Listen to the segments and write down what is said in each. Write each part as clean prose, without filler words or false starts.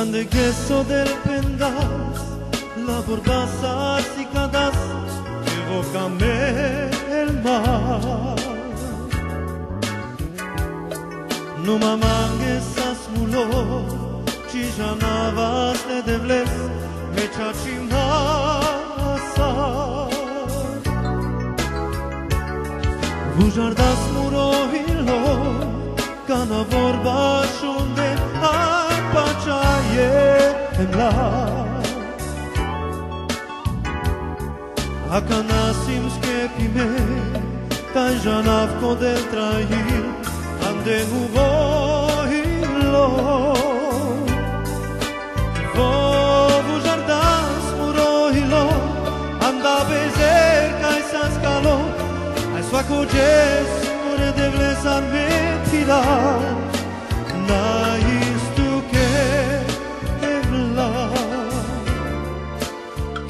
Ande queso del pendas, la borbaza cicadas, evócame el mar. No mamangues asmulo, chijanavas de debles, me chachimasa. Vujardas muro hilo, cana vorba shunde apachaye emla. Akanasim skepime, tajanav kodel trahil, ande huvo hilo. Vujardas muro hilo, anda bezer kaisas kalo. Svako džes more devles armetila na istuke evla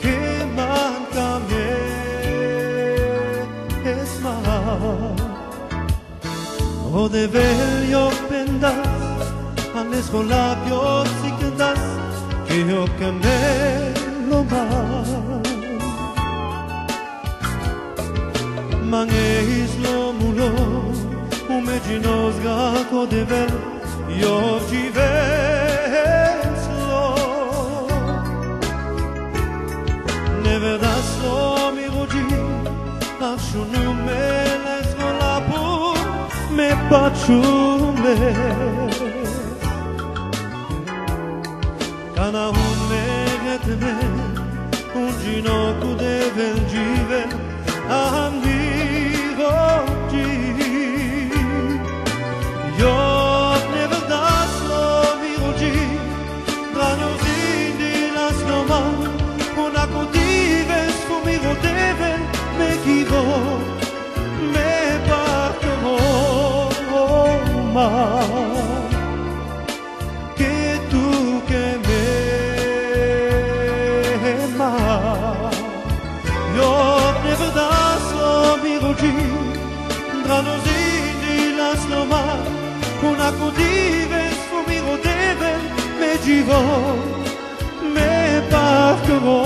que manca me esma o devel yo pendas ales labios y quedas que yo que me lo más. Mangeis lo mulo, umeginos gako devel, yo lo. Nevedas lo mi rogi, afshunu me lesgolapu, me pachume. Kana me getme, unginoku devel jivel, ahami. Que tú que me amas, yo de verdad soy mi rogi, dranos indilas nomás, una codives fumigo deben me llevo, me parquerò.